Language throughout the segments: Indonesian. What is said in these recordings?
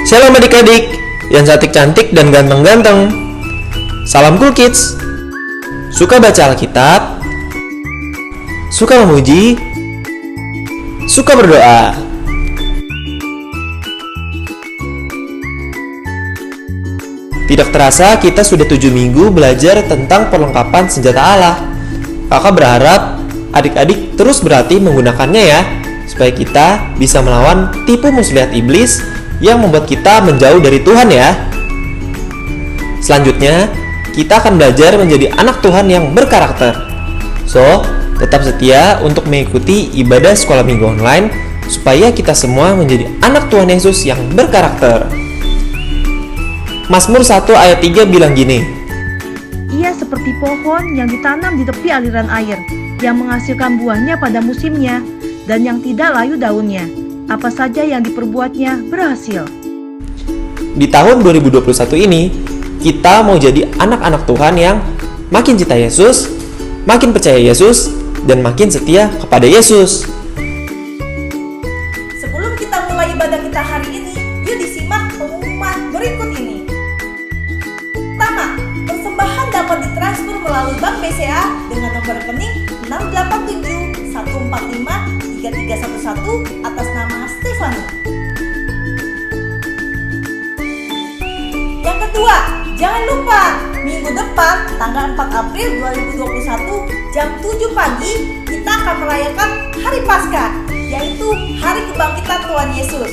Shalom adik-adik yang cantik-cantik dan ganteng-ganteng. Salam Cool Kids. Suka baca Alkitab? Suka memuji? Suka berdoa? Tidak terasa kita sudah 7 minggu belajar tentang perlengkapan senjata Allah. Kakak berharap adik-adik terus berhati menggunakannya ya, supaya kita bisa melawan tipu muslihat iblis yang membuat kita menjauh dari Tuhan ya. Selanjutnya, kita akan belajar menjadi anak Tuhan yang berkarakter. So, tetap setia untuk mengikuti ibadah sekolah minggu online supaya kita semua menjadi anak Tuhan Yesus yang berkarakter. Mazmur 1 ayat 3 bilang gini, Ia seperti pohon yang ditanam di tepi aliran air, yang menghasilkan buahnya pada musimnya, dan yang tidak layu daunnya. Apa saja yang diperbuatnya berhasil. Di tahun 2021 ini, kita mau jadi anak-anak Tuhan yang makin cinta Yesus, makin percaya Yesus, dan makin setia kepada Yesus. Sebelum kita mulai ibadah kita hari ini, yuk disimak pengumuman berikut ini. Pertama, persembahan dapat ditransfer melalui Bank BCA dengan nomor rekening 687 145 3311 atas nama Stefani. Yang kedua, jangan lupa minggu depan tanggal 4 April 2021 jam 7 pagi kita akan merayakan Hari Paskah, yaitu Hari Kebangkitan Tuhan Yesus.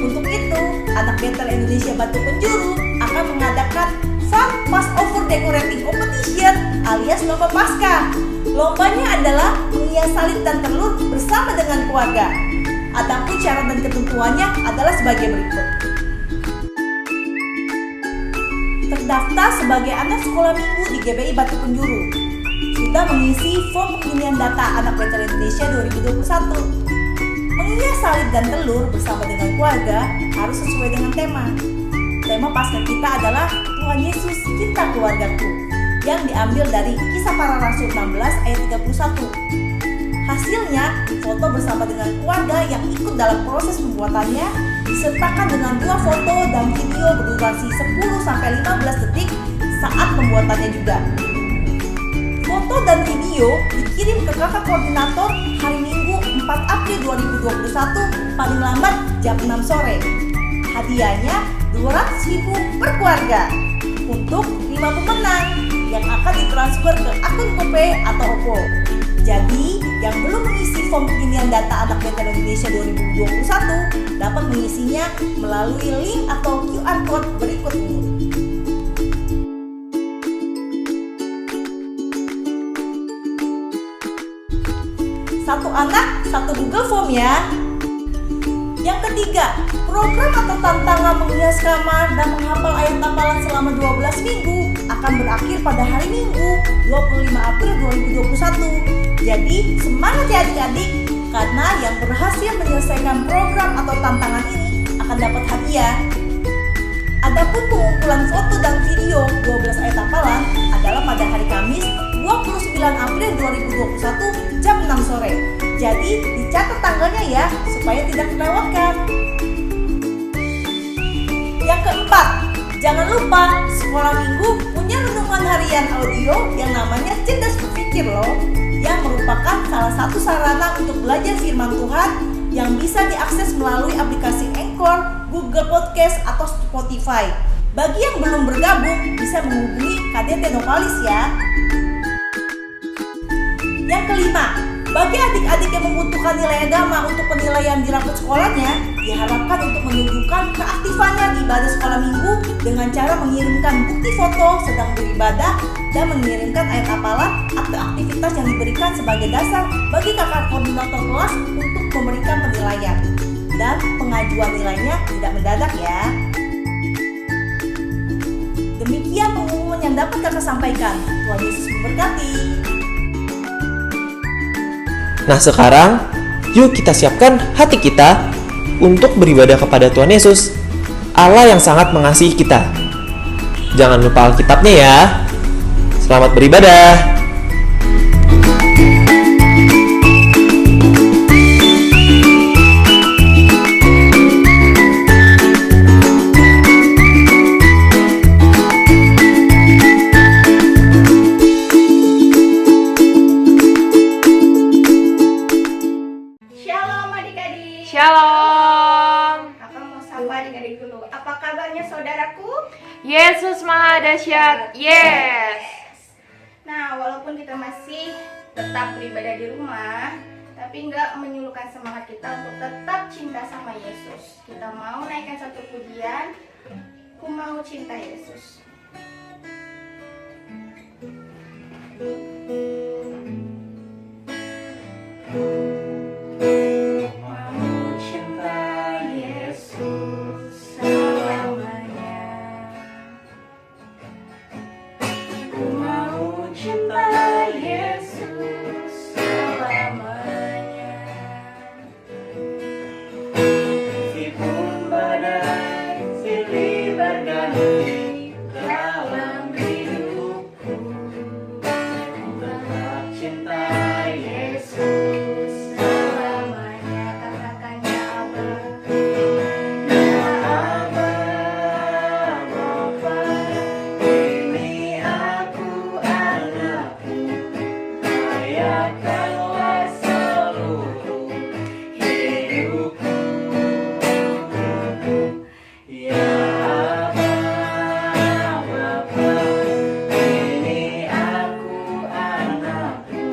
Untuk itu, anak Betel Indonesia Batu Penjuru akan mengadakan Fun Passover Decorating Competition alias Lomba Paskah. Lombanya adalah menghias salib dan telur bersama dengan keluarga. Adapun syarat dan ketentuannya adalah sebagai berikut. Terdaftar sebagai anak sekolah minggu di GBI Batu Penjuru. Sudah mengisi form pengisian data anak Betel Indonesia 2021. Menghias salib dan telur bersama dengan keluarga harus sesuai dengan tema. Tema Paskah kita adalah Tuhan Yesus Cinta Keluargaku, yang diambil dari Kisah Para Rasul 16 ayat 31. Hasilnya, foto bersama dengan keluarga yang ikut dalam proses pembuatannya disertakan dengan 2 foto dan video berdurasi 10-15 detik saat pembuatannya juga. Foto dan video dikirim ke kakak koordinator hari Minggu 4 April 2021 paling lambat jam 6 sore. Hadiahnya 200.000 per keluarga untuk 5 pemenang yang akan ditransfer ke akun GoPay atau OVO. Jadi, yang belum mengisi form pengisian data anak Betel Indonesia 2021 dapat mengisinya melalui link atau QR code berikut ini. Satu anak, satu Google Form ya. Yang ketiga, program atau tantangan menghias kamar dan menghafal ayat hafalan selama 12 minggu akan berakhir pada hari Minggu 25 April 2021. Jadi semangat ya adik-adik, karena yang berhasil menyelesaikan program atau tantangan ini akan dapat hadiah. Adapun pengumpulan foto dan video 12 ayat hafalan adalah pada hari Kamis 29 April 2021 jam 6 sore. Jadi dicatat tanggalnya ya, supaya tidak terlewatkan. Yang keempat, jangan lupa sekolah minggu punya renungan harian audio yang namanya Cerdas Berpikir loh, yang merupakan salah satu sarana untuk belajar firman Tuhan yang bisa diakses melalui aplikasi Anchor, Google Podcast, atau Spotify. Bagi yang belum bergabung, bisa menghubungi KDT Novalis ya. Yang kelima, bagi adik-adik yang membutuhkan nilai agama untuk penilaian di rapot sekolahnya, diharapkan untuk menunjukkan keaktifannya di ibadah sekolah minggu dengan cara mengirimkan bukti foto sedang beribadah dan mengirimkan ayat hafalan atau aktivitas yang diberikan sebagai dasar bagi kakak koordinator kelas untuk memberikan penilaian. Dan pengajuan nilainya tidak mendadak ya. Demikian pengumuman yang dapat kakak sampaikan. Tuhan Yesus memberkati. Nah sekarang, yuk kita siapkan hati kita untuk beribadah kepada Tuhan Yesus, Allah yang sangat mengasihi kita. Jangan lupa Alkitabnya ya. Selamat beribadah. Shalom. Kakak mau sapa adik-adik dulu. Apa kabarnya saudaraku? Yesus Maha Dahsyat. Yes. Nah, walaupun kita masih tetap beribadah di rumah, tapi nggak menyurutkan semangat kita untuk tetap cinta sama Yesus. Kita mau naikkan satu pujian, ku mau cinta Yesus. Mau cinta Yesus selamanya. Ku mau cinta Yesus selamanya. Meskipun badai silih berganti dalam hidupku, tetap cinta Yesus selamanya. Katakan ya Abah, ya Abah, Bapa, ini aku anakmu, layakkanlah seluruh hidupku. Ya Abah, Bapa, ini aku anakmu,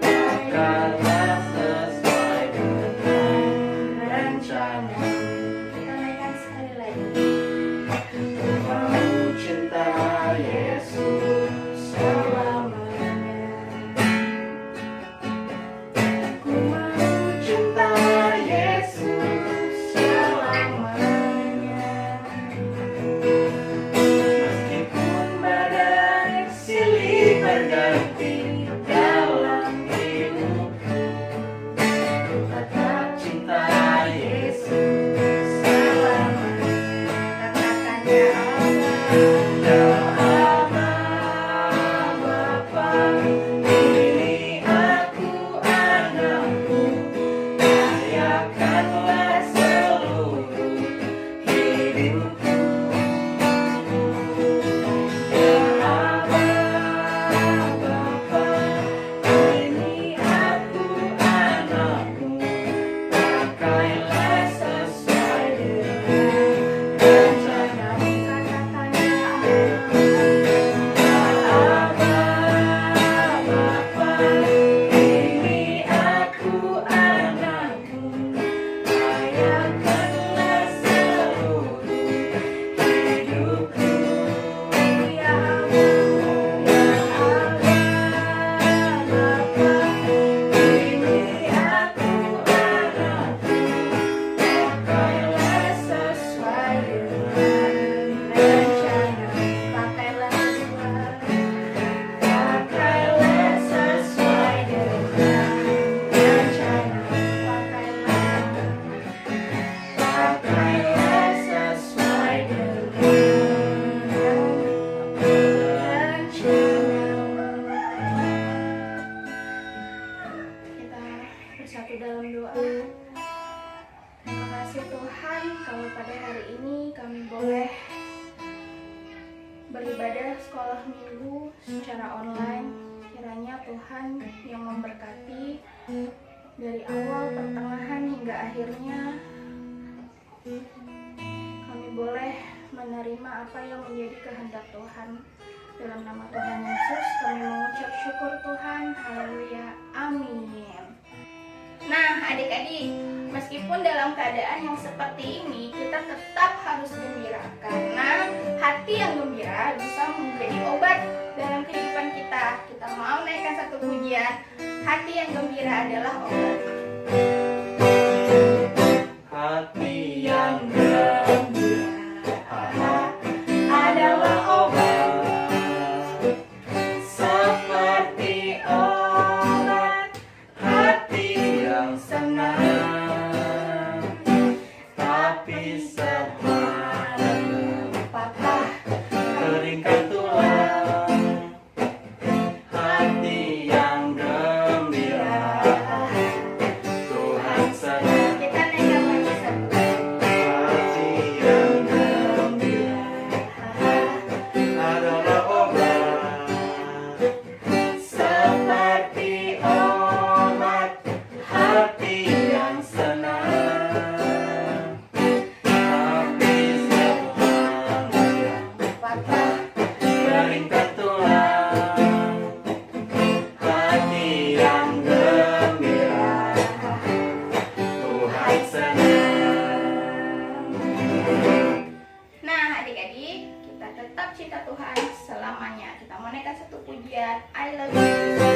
pakailah sesuai dengan rencana. Kita naikkan sekali lagi. Ku mau cinta Yesus selamanya. Ku mau cinta Yesus selamanya. Meskipun badai silih berganti dalam hidupku, tetap cinta Yesus selamanya. Katakan ya Abah, Bapa, ini aku anakmu, layakkanlah seluruh hidupku. Ya Abah, Bapa, ini aku anakmu, pakailah sesuai dengan rencanamu. Katakan ya Abah, Bapa, ini aku anakmu, layakkanlah seluruh hidupku. Ya Abah, Bapa, ini aku anakmu, pakailah sesuai dengan rencana. Pakailah sesuai dengan rencana. Pakailah sesuai dengan rencana. Kita bersatu dalam doa. Terima kasih Tuhan, kalau pada hari ini kami boleh beribadah sekolah minggu secara online. Kiranya Tuhan yang memberkati dari awal, pertengahan hingga akhirnya. Kami boleh menerima apa yang menjadi kehendak Tuhan. Dalam nama Tuhan Yesus kami mengucap syukur Tuhan. Haleluya. Amin. Nah, adik-adik, meskipun dalam keadaan yang seperti ini, kita tetap harus gembira, karena hati yang gembira bisa menjadi obat dalam kehidupan kita. Kita mau naikkan satu pujian, hati yang gembira adalah obat. Hati yang gembira adalah obat, seperti obat hati yang senang, tapi setelah patah keringkan tulang. Hati yang gembira, Tuhan hati yang gembira, Tuhan senang. Nah, adik-adik, kita tetap cinta Tuhan selamanya. Kita mau naikkan satu pujian, I love you Jesus.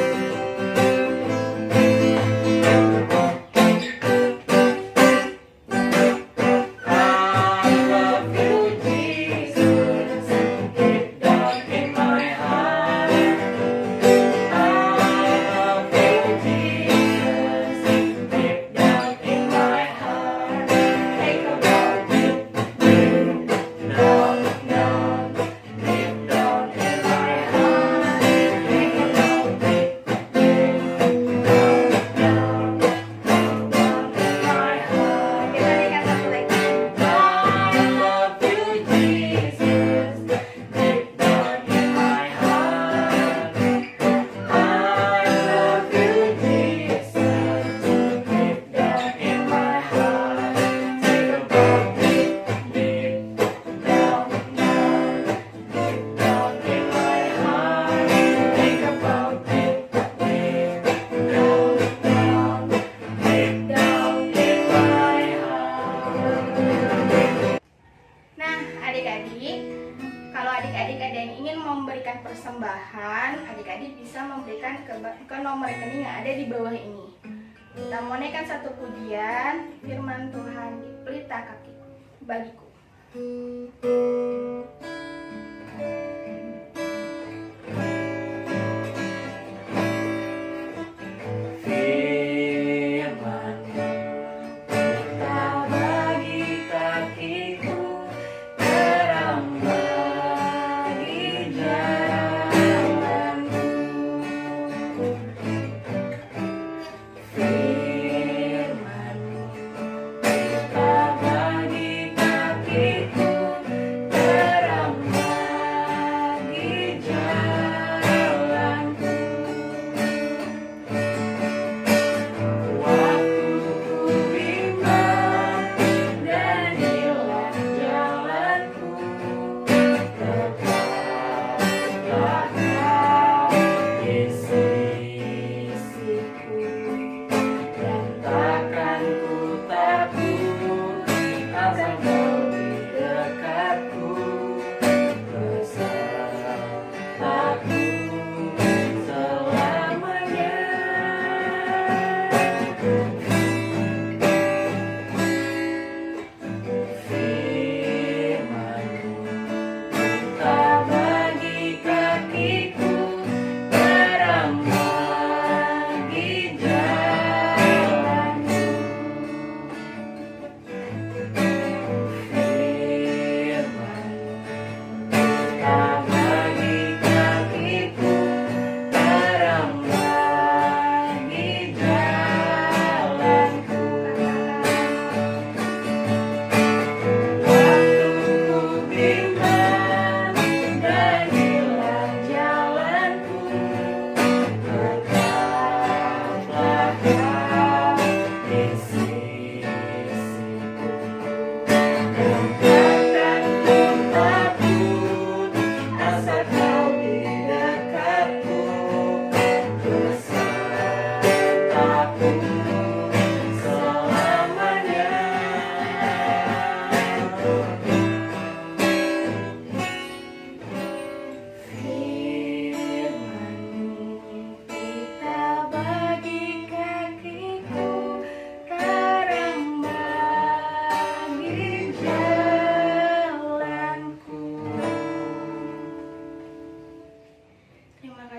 Kalau adik-adik ada yang ingin memberikan persembahan, adik-adik bisa memberikan ke nomor rekening yang ada di bawah ini. Kita mau naikkan satu pujian, firman Tuhan di pelita kaki bagiku.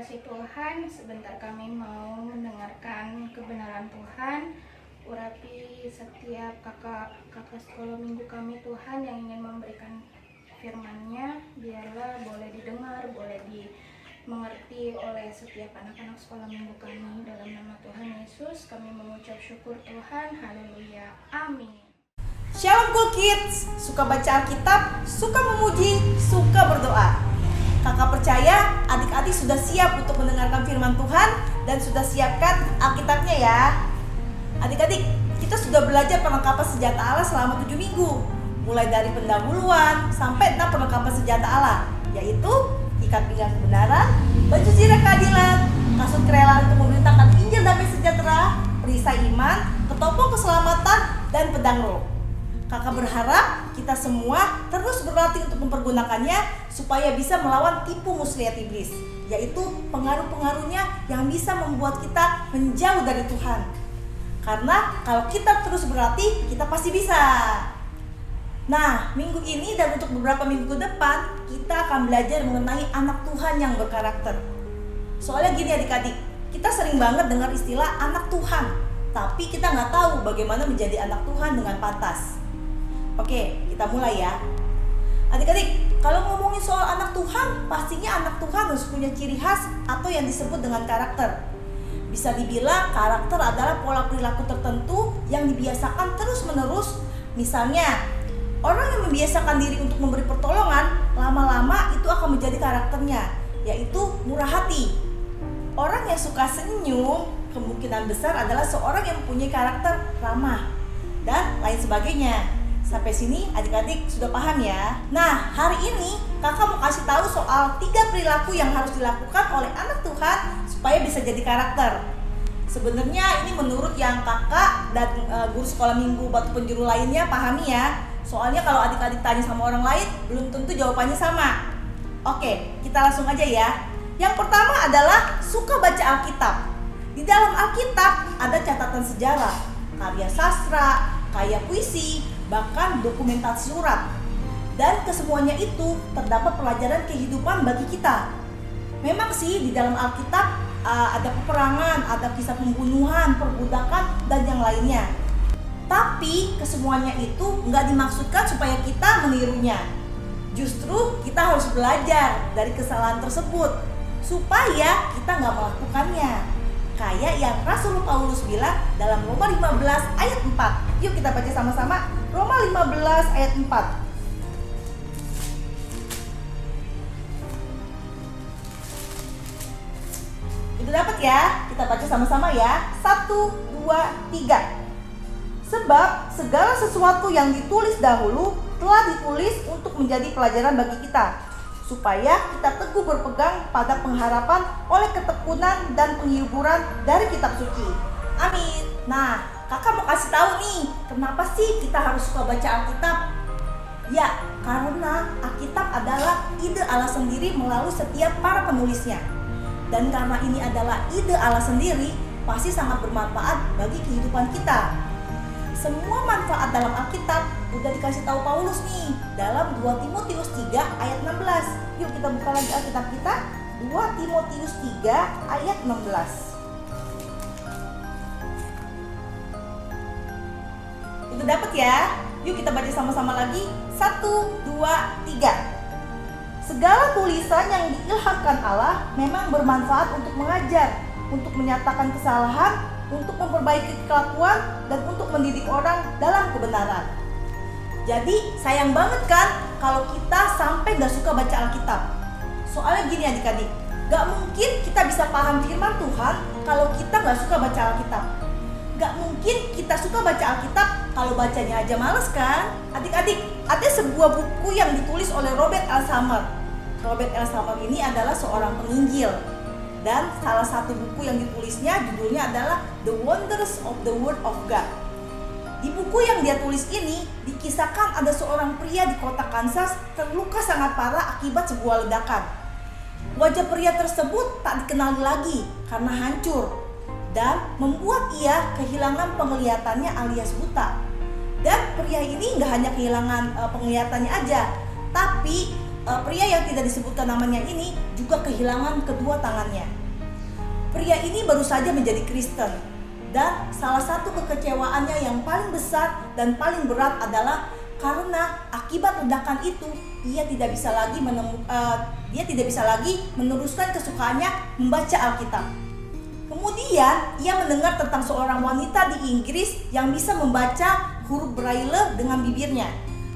Tuhan, sebentar kami mau mendengarkan kebenaran Tuhan. Urapi setiap kakak sekolah minggu kami Tuhan yang ingin memberikan firman-Nya, biarlah boleh didengar, boleh dimengerti oleh setiap anak-anak sekolah minggu kami. Dalam nama Tuhan Yesus kami mengucap syukur Tuhan. Haleluya. Amin. Shalom Cool Kids, suka baca Alkitab, suka memuji, suka berdoa. Kakak percaya adik-adik sudah siap untuk mendengarkan firman Tuhan dan sudah siapkan Alkitabnya ya. Adik-adik, kita sudah belajar perlengkapan senjata Allah selama 7 minggu. Mulai dari pendahuluan sampai 6 perlengkapan senjata Allah, yaitu ikat pinggang kebenaran, baju zirah keadilan, kasut kerelaan untuk memberitakan Injil damai sejahtera, perisai iman, ketopong keselamatan, dan pedang roh. Kakak berharap kita semua terus berlatih untuk mempergunakannya supaya bisa melawan tipu muslihat iblis, yaitu pengaruh-pengaruhnya yang bisa membuat kita menjauh dari Tuhan. Karena kalau kita terus berlatih, kita pasti bisa. Nah, minggu ini dan untuk beberapa minggu ke depan, kita akan belajar mengenai anak Tuhan yang berkarakter. Soalnya gini adik-adik, kita sering banget dengar istilah anak Tuhan, tapi kita nggak tahu bagaimana menjadi anak Tuhan dengan pantas. Oke, kita mulai ya. Adik-adik, kalau ngomongin soal anak Tuhan, pastinya anak Tuhan harus punya ciri khas atau yang disebut dengan karakter. Bisa dibilang karakter adalah pola perilaku tertentu yang dibiasakan terus-menerus. Misalnya, orang yang membiasakan diri untuk memberi pertolongan, lama-lama itu akan menjadi karakternya, yaitu murah hati. Orang yang suka senyum, kemungkinan besar adalah seorang yang mempunyai karakter ramah, dan lain sebagainya. Sampai sini adik-adik sudah paham ya? Nah, hari ini kakak mau kasih tahu soal 3 perilaku yang harus dilakukan oleh anak Tuhan supaya bisa jadi karakter. Sebenarnya ini menurut yang kakak dan guru sekolah minggu Batu Penjuru lainnya pahami ya. Soalnya kalau adik-adik tanya sama orang lain, belum tentu jawabannya sama. Oke, kita langsung aja ya. Yang pertama adalah suka baca Alkitab. Di dalam Alkitab ada catatan sejarah, karya sastra, karya puisi, bahkan dokumentasi surat. Dan kesemuanya itu terdapat pelajaran kehidupan bagi kita. Memang sih di dalam Alkitab ada peperangan, ada kisah pembunuhan, perbudakan, dan yang lainnya. Tapi kesemuanya itu nggak dimaksudkan supaya kita menirunya. Justru kita harus belajar dari kesalahan tersebut supaya kita nggak melakukannya. Kayak yang Rasul Paulus bilang dalam Roma 15 ayat 4. Yuk kita baca sama-sama Roma 15 ayat 4. Udah dapat ya? Kita baca sama-sama ya. 1, 2, 3. Sebab segala sesuatu yang ditulis dahulu telah ditulis untuk menjadi pelajaran bagi kita, supaya kita teguh berpegang pada pengharapan oleh ketekunan dan penghiburan dari kitab suci. Amin. Nah, kakak mau kasih tahu nih, kenapa sih kita harus suka baca Alkitab? Ya, karena Alkitab adalah ide Allah sendiri melalui setiap para penulisnya. Dan karena ini adalah ide Allah sendiri, pasti sangat bermanfaat bagi kehidupan kita. Semua manfaat dalam Alkitab udah dikasih tahu Paulus nih dalam 2 Timotius 3 ayat 16. Yuk kita buka lagi Alkitab kita, 2 Timotius 3 ayat 16. Udah dapet ya? Yuk kita baca sama-sama lagi. 1, 2, 3. Segala tulisan yang diilhamkan Allah memang bermanfaat untuk mengajar, untuk menyatakan kesalahan, untuk memperbaiki kelakuan, dan untuk mendidik orang dalam kebenaran. Jadi sayang banget kan kalau kita sampai gak suka baca Alkitab. Soalnya gini adik-adik, gak mungkin kita bisa paham firman Tuhan kalau kita gak suka baca Alkitab. Gak mungkin kita suka baca Alkitab kalau bacanya aja males kan? Adik-adik, ada sebuah buku yang ditulis oleh Robert Alzheimer. Robert Alzheimer ini adalah seorang penginjil. Dan salah satu buku yang ditulisnya judulnya adalah The Wonders of the Word of God. Di buku yang dia tulis ini dikisahkan ada seorang pria di kota Kansas terluka sangat parah akibat sebuah ledakan. Wajah pria tersebut tak dikenali lagi karena hancur dan membuat ia kehilangan penglihatannya alias buta. Dan pria ini nggak hanya kehilangan penglihatannya aja, tapi pria yang tidak disebutkan namanya ini juga kehilangan kedua tangannya. Pria ini baru saja menjadi Kristen, dan salah satu kekecewaannya yang paling besar dan paling berat adalah karena akibat ledakan itu dia tidak bisa lagi meneruskan kesukaannya membaca Alkitab. Kemudian ia mendengar tentang seorang wanita di Inggris yang bisa membaca huruf Braille dengan bibirnya.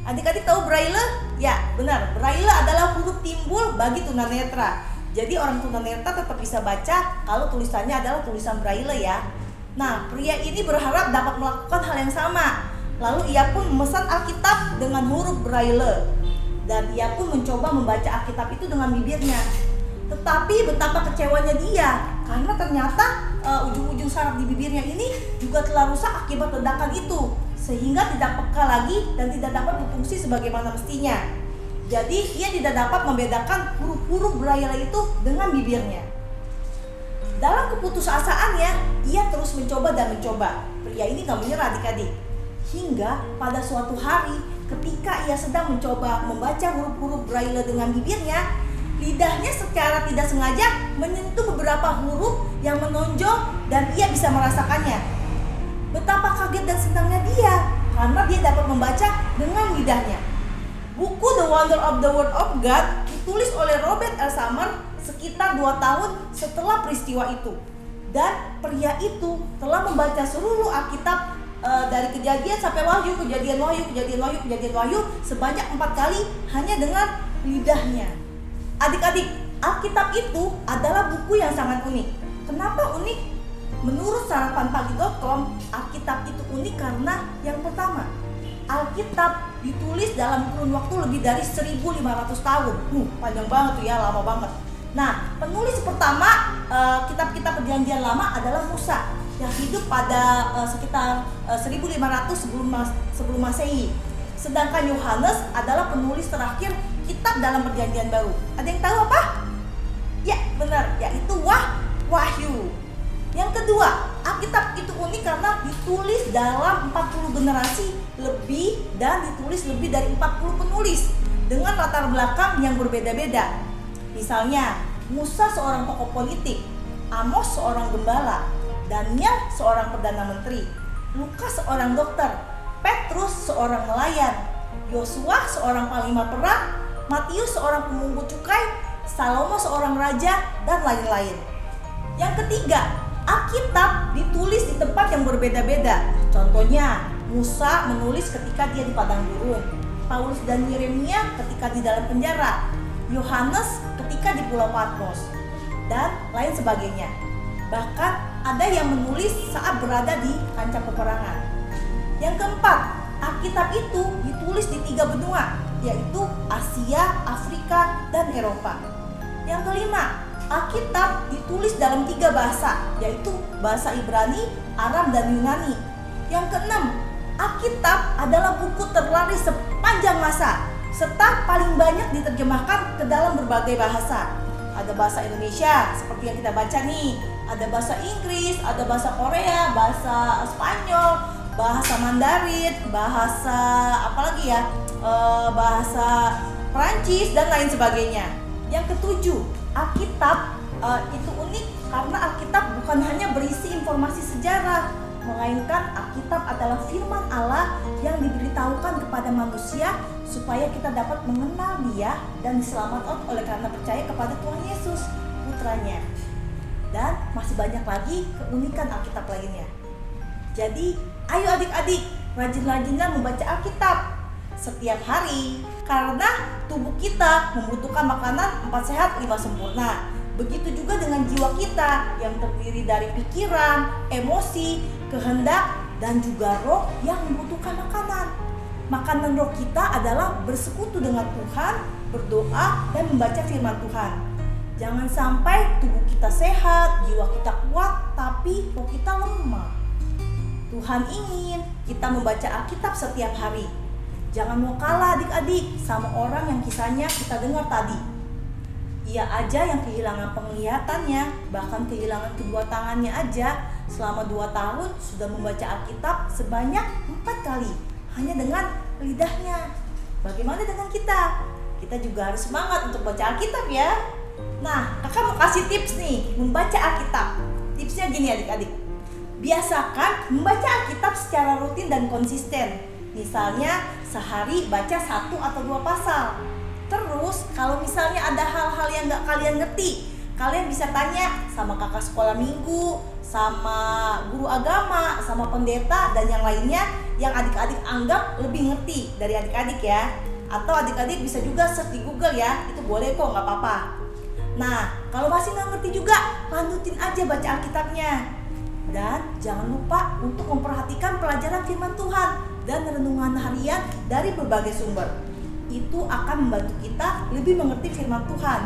Adik-adik tahu Braille? Ya, benar. Braille adalah huruf timbul bagi tunanetra. Jadi orang tunanetra tetap bisa baca kalau tulisannya adalah tulisan Braille ya. Nah, pria ini berharap dapat melakukan hal yang sama. Lalu ia pun memesan Alkitab dengan huruf Braille. Dan ia pun mencoba membaca Alkitab itu dengan bibirnya. Tetapi betapa kecewanya dia karena ternyata ujung-ujung saraf di bibirnya ini juga telah rusak akibat ledakan itu, sehingga tidak peka lagi dan tidak dapat berfungsi sebagaimana mestinya. Jadi ia tidak dapat membedakan huruf-huruf Braille itu dengan bibirnya. Dalam keputusasaannya, ia terus mencoba dan mencoba. Pria ini gak menyerah adik-adik. Hingga pada suatu hari ketika ia sedang mencoba membaca huruf-huruf Braille dengan bibirnya, lidahnya secara tidak sengaja menyentuh beberapa huruf yang menonjol dan ia bisa merasakannya. Betapa kaget dan senangnya dia karena dia dapat membaca dengan lidahnya. Buku The Wonder of the Word of God ditulis oleh Robert L. Summer sekitar 2 tahun setelah peristiwa itu. Dan pria itu telah membaca seluruh Alkitab dari Kejadian sampai Wahyu, Kejadian Wahyu sebanyak 4 kali hanya dengan lidahnya. Adik-adik, Alkitab itu adalah buku yang sangat unik. Kenapa unik? Menurut sarapanpagi.com, Alkitab itu unik karena yang pertama, Alkitab ditulis dalam kurun waktu lebih dari 1500 tahun. Panjang banget tuh ya, lama banget. Nah, penulis pertama kitab-kitab perjanjian lama adalah Musa yang hidup pada sekitar 1500 sebelum Masehi. Sedangkan Yohanes adalah penulis terakhir kitab dalam perjanjian baru. Ada yang tahu apa? Ya, benar, yaitu Wahyu. Yang kedua, Alkitab itu unik karena ditulis dalam 40 generasi lebih dan ditulis lebih dari 40 penulis dengan latar belakang yang berbeda-beda. Misalnya, Musa seorang tokoh politik, Amos seorang gembala, Daniel seorang perdana menteri, Lukas seorang dokter, Petrus seorang nelayan, Yosua seorang panglima perang, Matius seorang pemungut cukai, Salomo seorang raja, dan lain-lain. Yang ketiga, Alkitab ditulis di tempat yang berbeda-beda. Contohnya, Musa menulis ketika dia di padang gurun, Paulus dan Yeremia ketika di dalam penjara, Yohanes ketika di Pulau Patmos, dan lain sebagainya. Bahkan ada yang menulis saat berada di kancah peperangan. Yang keempat, Alkitab itu ditulis di 3 benua, yaitu Asia, Afrika, dan Eropa. Yang kelima, Alkitab ditulis dalam 3 bahasa, yaitu bahasa Ibrani, Aram, dan Yunani. Yang keenam, Alkitab adalah buku terlaris sepanjang masa, serta paling banyak diterjemahkan ke dalam berbagai bahasa. Ada bahasa Indonesia, seperti yang kita baca nih, ada bahasa Inggris, ada bahasa Korea, bahasa Spanyol, bahasa Mandarin, bahasa apalagi ya, bahasa Perancis, dan lain sebagainya. Yang ketujuh, Alkitab itu unik karena Alkitab bukan hanya berisi informasi sejarah, melainkan Alkitab adalah firman Allah yang diberitahukan kepada manusia supaya kita dapat mengenal Dia dan diselamatkan oleh karena percaya kepada Tuhan Yesus, Putranya. Dan masih banyak lagi keunikan Alkitab lainnya. Jadi, ayo adik-adik, rajin-rajinlah membaca Alkitab setiap hari, karena tubuh kita membutuhkan makanan 4 sehat 5 sempurna. Begitu juga dengan jiwa kita yang terdiri dari pikiran, emosi, kehendak, dan juga roh yang membutuhkan makanan. Makanan roh kita adalah bersekutu dengan Tuhan, berdoa, dan membaca firman Tuhan. Jangan sampai tubuh kita sehat, jiwa kita kuat, tapi roh kita lemah. Tuhan ingin kita membaca Alkitab setiap hari. Jangan mau kalah adik-adik sama orang yang kisahnya kita dengar tadi. Ia aja yang kehilangan penglihatannya, bahkan kehilangan kedua tangannya aja, selama 2 tahun sudah membaca Alkitab sebanyak 4 kali, hanya dengan lidahnya. Bagaimana dengan kita? Kita juga harus semangat untuk baca Alkitab ya. Nah, kakak mau kasih tips nih, membaca Alkitab. Tipsnya gini adik-adik. Biasakan membaca Alkitab secara rutin dan konsisten. Misalnya sehari baca 1 atau 2 pasal. Terus kalau misalnya ada hal-hal yang gak kalian ngerti, kalian bisa tanya sama kakak sekolah minggu, sama guru agama, sama pendeta, dan yang lainnya yang adik-adik anggap lebih ngerti dari adik-adik ya. Atau adik-adik bisa juga search di Google ya, itu boleh kok, gak apa-apa. Nah, kalau masih gak ngerti juga, lanjutin aja baca Alkitabnya. Dan jangan lupa untuk memperhatikan pelajaran firman Tuhan dan renungan harian dari berbagai sumber. Itu akan membantu kita lebih mengerti firman Tuhan.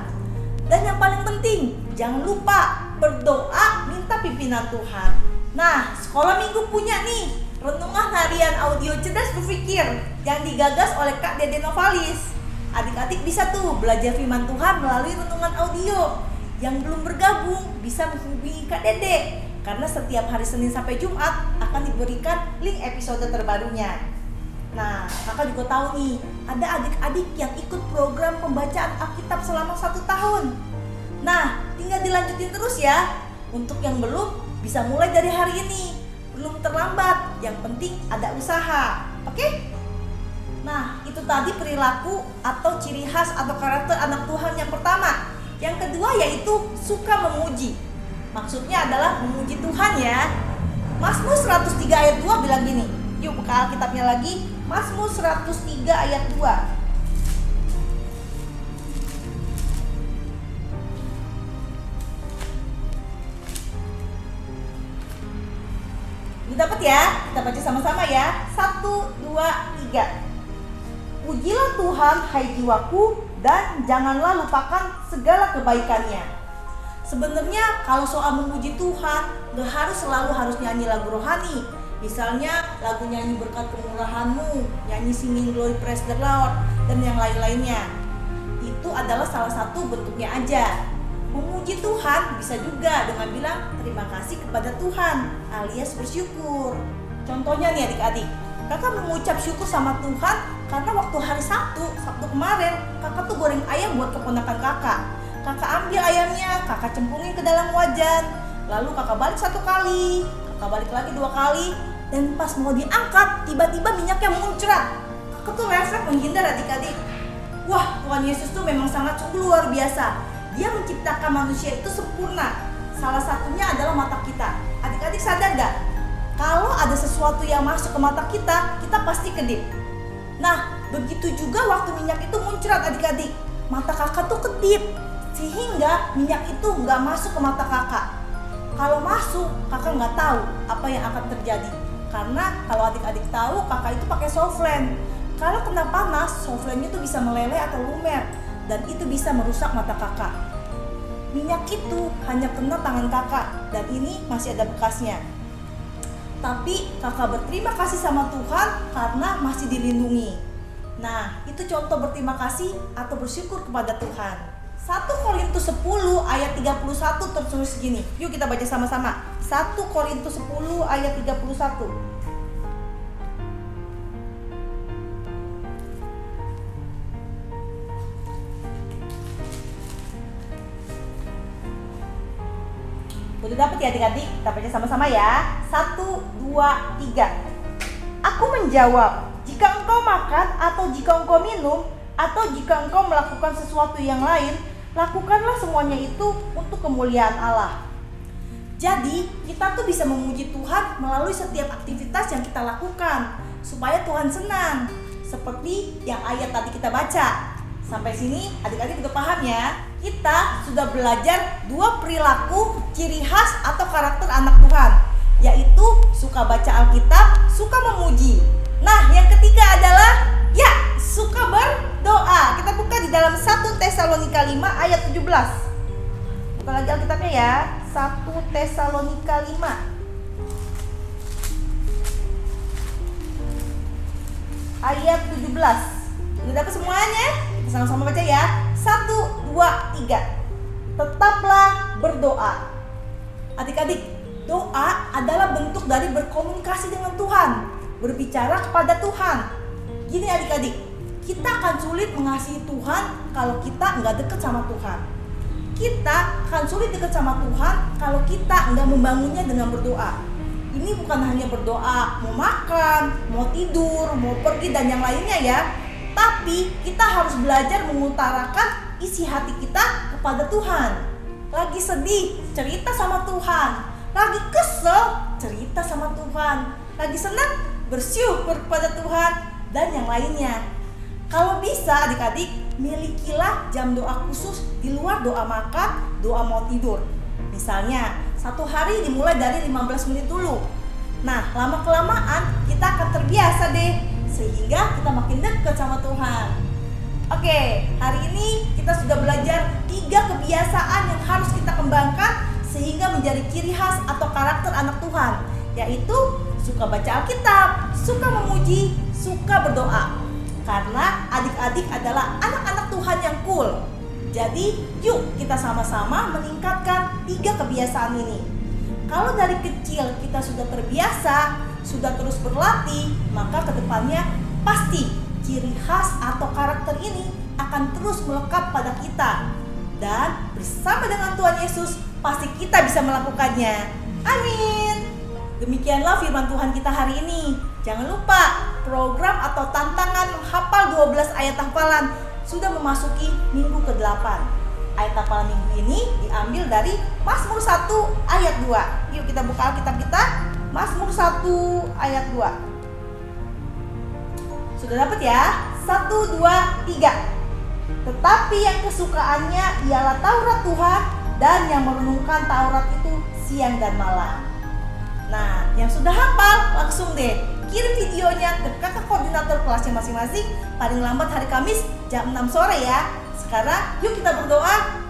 Dan yang paling penting, jangan lupa berdoa minta pimpinan Tuhan. Nah, sekolah minggu punya nih renungan harian audio cerdas berpikir yang digagas oleh Kak Dede Novalis. Adik-adik bisa tuh belajar firman Tuhan melalui renungan audio. Yang belum bergabung bisa menghubungi Kak Dede, karena setiap hari Senin sampai Jumat akan diberikan link episode terbarunya. Nah, kakak juga tahu nih, ada adik-adik yang ikut program pembacaan Alkitab selama 1 tahun. Nah, tinggal dilanjutin terus ya. Untuk yang belum, bisa mulai dari hari ini. Belum terlambat, yang penting ada usaha. Oke? Nah, itu tadi perilaku atau ciri khas atau karakter anak Tuhan yang pertama. Yang kedua yaitu suka memuji. Maksudnya adalah memuji Tuhan ya. Mazmur 103 ayat 2 bilang gini. Yuk buka Alkitabnya lagi. Mazmur 103 ayat 2. Ini dapat ya? Kita baca sama-sama ya. 1, 2, 3. Pujilah Tuhan hai jiwaku, dan janganlah lupakan segala kebaikannya. Sebenarnya kalau soal memuji Tuhan, gak harus nyanyi lagu rohani. Misalnya lagu nyanyi berkat kemurahan-Mu, nyanyi singing glory praise the Lord, dan yang lain-lainnya. Itu adalah salah satu bentuknya aja. Memuji Tuhan bisa juga dengan bilang terima kasih kepada Tuhan, alias bersyukur. Contohnya nih adik-adik, kakak mengucap syukur sama Tuhan karena waktu hari Sabtu kemarin, kakak tuh goreng ayam buat keponakan kakak. Kakak ambil ayamnya, kakak cemplungin ke dalam wajan. Lalu kakak balik 1 kali, kakak balik lagi 2 kali. Dan pas mau diangkat, tiba-tiba minyaknya muncrat. Kakak tuh refleks menghindar adik-adik. Wah, Tuhan Yesus tuh memang sangat sungguh luar biasa. Dia menciptakan manusia itu sempurna. Salah satunya adalah mata kita. Adik-adik sadar gak? Kalau ada sesuatu yang masuk ke mata kita, kita pasti kedip. Nah, begitu juga waktu minyak itu muncrat adik-adik. Mata kakak tuh kedip, sehingga minyak itu nggak masuk ke mata kakak. Kalau masuk, kakak nggak tahu apa yang akan terjadi. Karena kalau adik-adik tahu, kakak itu pakai softland. Kalau kena panas, softlandnya itu bisa meleleh atau lumer, dan itu bisa merusak mata kakak. Minyak itu hanya kena tangan kakak, dan ini masih ada bekasnya. Tapi kakak berterima kasih sama Tuhan karena masih dilindungi. Nah, itu contoh berterima kasih atau bersyukur kepada Tuhan. 1 Korintus 10 ayat 31 tertulis gini. Yuk kita baca sama-sama. 1 Korintus 10 ayat 31. Udah dapat ya adik-adik? Kita baca sama-sama ya. 1, 2, 3. Aku menjawab, jika engkau makan atau jika engkau minum atau jika engkau melakukan sesuatu yang lain, lakukanlah semuanya itu untuk kemuliaan Allah. Jadi kita tuh bisa memuji Tuhan melalui setiap aktivitas yang kita lakukan supaya Tuhan senang. Seperti yang ayat tadi kita baca. Sampai sini adik-adik udah paham ya? Kita sudah belajar 2 perilaku ciri khas atau karakter anak Tuhan, yaitu suka baca Alkitab, suka memuji. Nah, yang ketiga adalah suka berdoa. Kita buka di dalam 1 Tesalonika 5 ayat 17. Buka lagi Alkitabnya ya. 1 Tesalonika 5 ayat 17. Udah dapat semuanya? Kita sama-sama baca ya. 1, 2, 3. Tetaplah berdoa. Adik-adik, doa adalah bentuk dari berkomunikasi dengan Tuhan, berbicara kepada Tuhan. Gini adik-adik, kita akan sulit mengasihi Tuhan kalau kita nggak dekat sama Tuhan. Kita akan sulit dekat sama Tuhan kalau kita nggak membangunnya dengan berdoa. Ini bukan hanya berdoa mau makan, mau tidur, mau pergi dan yang lainnya ya. Tapi kita harus belajar mengutarakan isi hati kita kepada Tuhan. Lagi sedih, cerita sama Tuhan. Lagi kesel, cerita sama Tuhan. Lagi senang, bersyukur kepada Tuhan dan yang lainnya. Kalau bisa adik-adik, milikilah jam doa khusus di luar doa makan, doa mau tidur. Misalnya, 1 hari dimulai dari 15 menit dulu. Nah, lama-kelamaan kita akan terbiasa deh, sehingga kita makin dekat sama Tuhan. Oke, hari ini kita sudah belajar 3 kebiasaan yang harus kita kembangkan sehingga menjadi ciri khas atau karakter anak Tuhan, yaitu suka baca Alkitab, suka memuji, suka berdoa. Karena adik-adik adalah anak-anak Tuhan yang cool. Jadi yuk kita sama-sama meningkatkan 3 kebiasaan ini. Kalau dari kecil kita sudah terbiasa, sudah terus berlatih, maka kedepannya pasti ciri khas atau karakter ini akan terus melekat pada kita. Dan bersama dengan Tuhan Yesus pasti kita bisa melakukannya. Amin. Demikianlah firman Tuhan kita hari ini. Jangan lupa program atau tantangan menghafal 12 ayat hafalan sudah memasuki minggu ke-8. Ayat hafalan minggu ini diambil dari Mazmur 1 ayat 2. Yuk kita buka Alkitab kita. Mazmur 1 ayat 2. Sudah dapat ya? 1, 2, 3. Tetapi yang kesukaannya ialah Taurat Tuhan, dan yang merenungkan Taurat itu siang dan malam. Nah, yang sudah hafal langsung deh kirim videonya ke kakak koordinator kelasnya masing-masing paling lambat hari Kamis jam 6 sore ya. Sekarang yuk kita berdoa.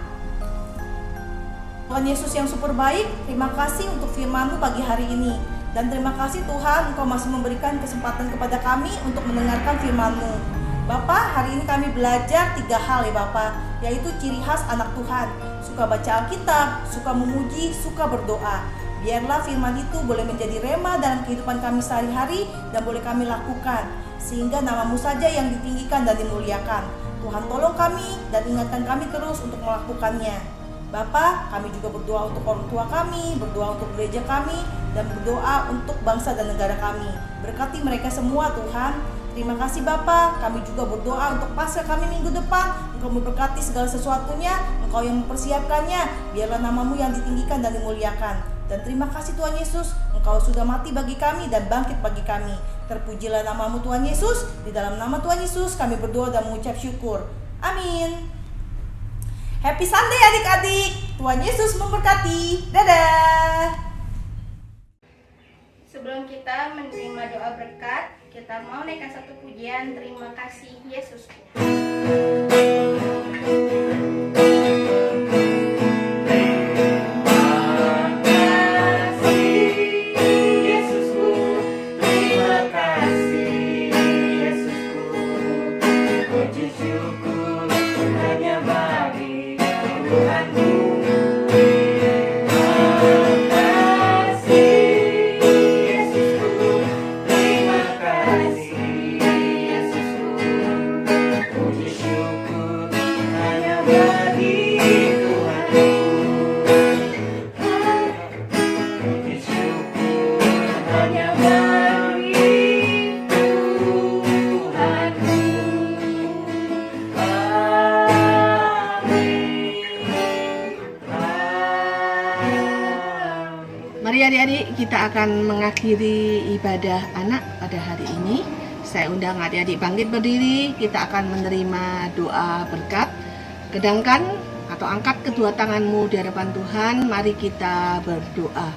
Tuhan Yesus yang super baik, terima kasih untuk firman-Mu pagi hari ini. Dan terima kasih Tuhan, Engkau masih memberikan kesempatan kepada kami untuk mendengarkan firman-Mu. Bapak, hari ini kami belajar 3 hal ya Bapak, yaitu ciri khas anak Tuhan. Suka baca Alkitab, suka memuji, suka berdoa. Biarlah firman itu boleh menjadi rema dalam kehidupan kami sehari-hari dan boleh kami lakukan, sehingga nama-Mu saja yang ditinggikan dan dimuliakan. Tuhan tolong kami dan ingatkan kami terus untuk melakukannya. Bapak, kami juga berdoa untuk orang tua kami, berdoa untuk gereja kami, dan berdoa untuk bangsa dan negara kami. Berkati mereka semua Tuhan. Terima kasih Bapak, kami juga berdoa untuk pasca kami minggu depan. Engkau memberkati segala sesuatunya, Engkau yang mempersiapkannya. Biarlah nama-Mu yang ditinggikan dan dimuliakan. Dan terima kasih Tuhan Yesus, Engkau sudah mati bagi kami dan bangkit bagi kami. Terpujilah nama-Mu Tuhan Yesus. Di dalam nama Tuhan Yesus kami berdoa dan mengucap syukur. Amin. Happy Sunday adik-adik. Tuhan Yesus memberkati. Dadah. Sebelum kita menerima doa berkat, kita mau naikkan satu pujian. Terima kasih Yesusku. Mari adik-adik, kita akan mengakhiri ibadah anak pada hari ini. Saya undang adik-adik bangkit berdiri, kita akan menerima doa berkat. Kedangkan atau angkat kedua tanganmu di hadapan Tuhan, mari kita berdoa.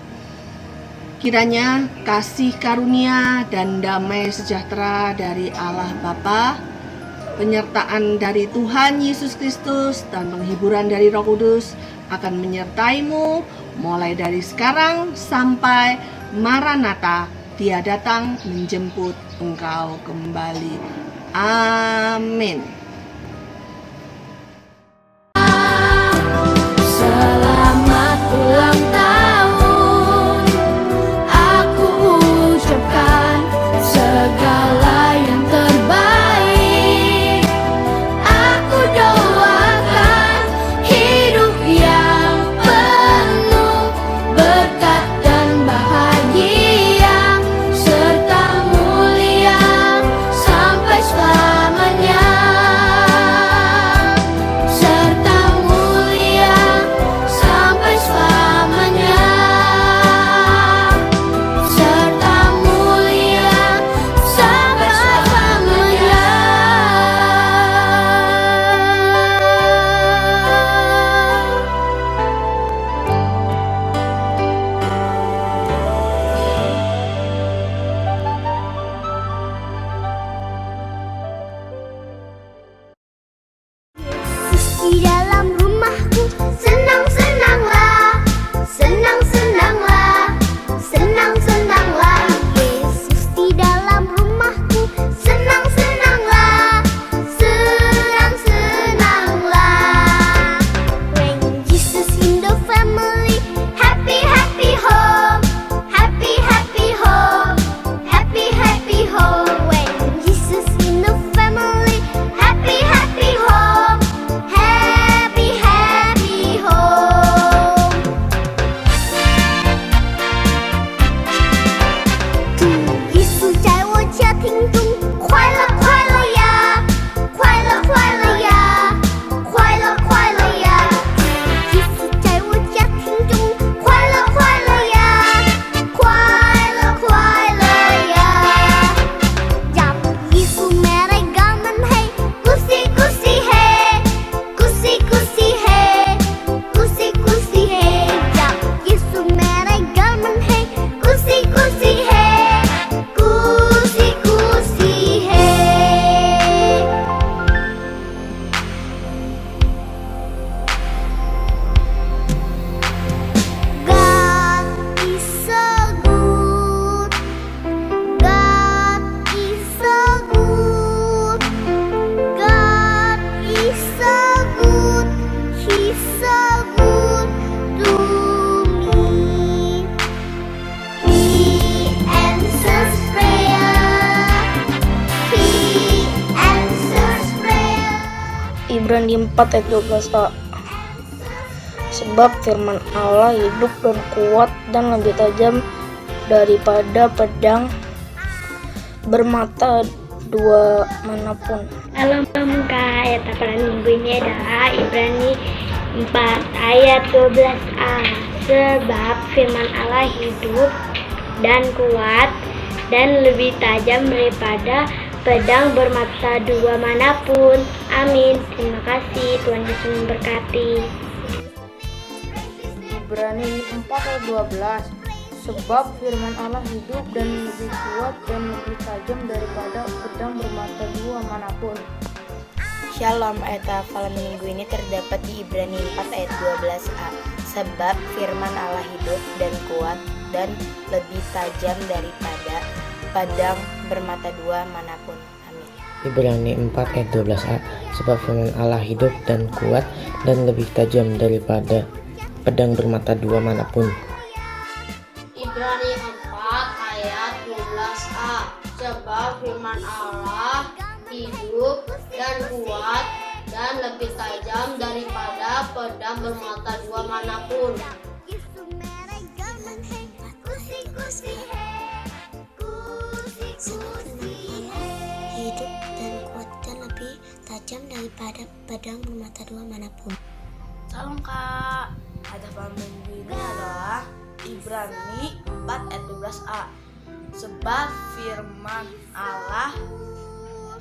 Kiranya kasih karunia dan damai sejahtera dari Allah Bapa, penyertaan dari Tuhan Yesus Kristus, dan penghiburan dari Roh Kudus akan menyertaimu mulai dari sekarang sampai Maranatha, Dia datang menjemput engkau kembali. Amin. Selamat ulang tahun, aku ucapkan segala yang terbaik. Aku doakan hidup yang penuh berkat dan bahagia, serta mulia sampai selamanya. Serta mulia sampai selamanya. Ibrani 4 ayat 12a. Sebab firman Allah hidup dan kuat dan lebih tajam daripada pedang bermata dua manapun. Dalam ayat pada minggu ini adalah Ibrani 4 ayat 12a. Sebab firman Allah hidup dan kuat dan lebih tajam daripada pedang bermata dua manapun. Amin. Terima kasih. Tuhan Yesus memberkati. Ibrani 4 ayat 12. Sebab firman Allah hidup dan lebih kuat dan lebih tajam daripada pedang bermata dua manapun. Shalom, ayat hafalan minggu ini terdapat di Ibrani 4 ayat 12a. Sebab firman Allah hidup dan kuat dan lebih tajam daripada pedang bermata dua manapun. Amin. Ibrani 4 ayat 12a. Sebab firman Allah hidup dan kuat dan lebih tajam daripada pedang bermata dua manapun. Ibrani 4 ayat 12a. Sebab firman Allah hidup dan kuat dan lebih tajam daripada pedang bermata dua manapun. Hidup dan kuat dan lebih tajam daripada pedang bermata dua manapun. Salam Kak. Ada minggu ini adalah Ibrani 4 ayat 12a. Sebab firman Allah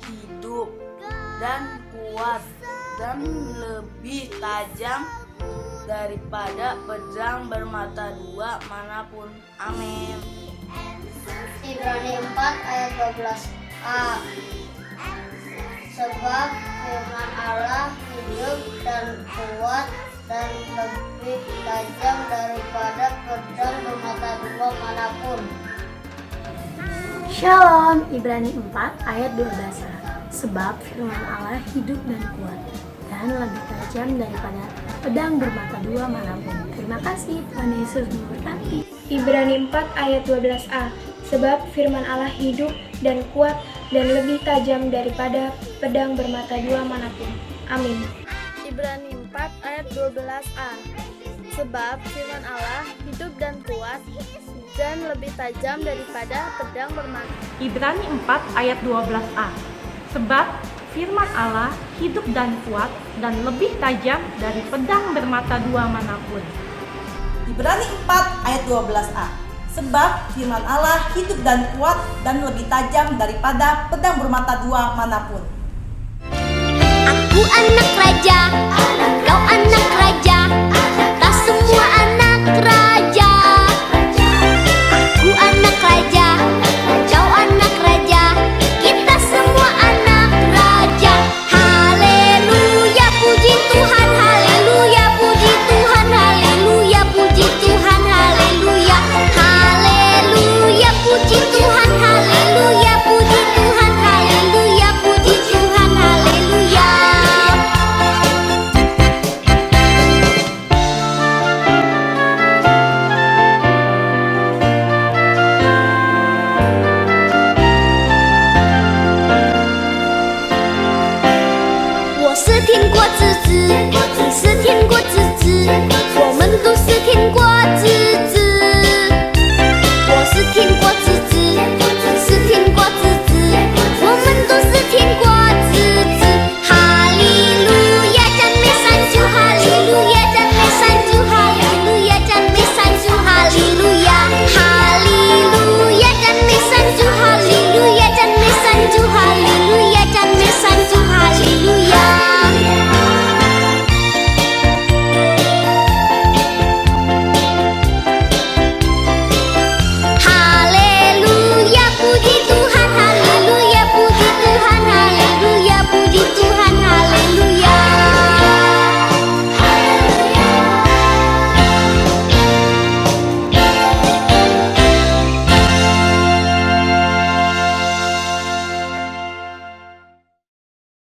hidup dan kuat dan lebih tajam daripada pedang bermata dua manapun. Amin. Ibrani 4 ayat 12a. Sebab firman Allah hidup dan kuat dan lebih tajam daripada pedang bermata dua manapun. Shalom, Ibrani 4 ayat 12a. Sebab firman Allah hidup dan kuat dan lebih tajam daripada pedang bermata dua manapun. Terima kasih, Tuhan Yesus memberkati. Ibrani 4 ayat 12a. Sebab firman Allah hidup dan kuat dan lebih tajam daripada pedang bermata dua manapun. Amin. Ibrani 4 ayat 12a. Sebab firman Allah hidup dan kuat dan lebih tajam daripada pedang bermata. Ibrani 4 ayat 12a. Sebab firman Allah hidup dan kuat dan lebih tajam dari pedang bermata dua manapun. Ibrani 4 ayat 12a. Sebab firman Allah hidup dan kuat dan lebih tajam daripada pedang bermata dua manapun. Aku anak raja, kau anak raja.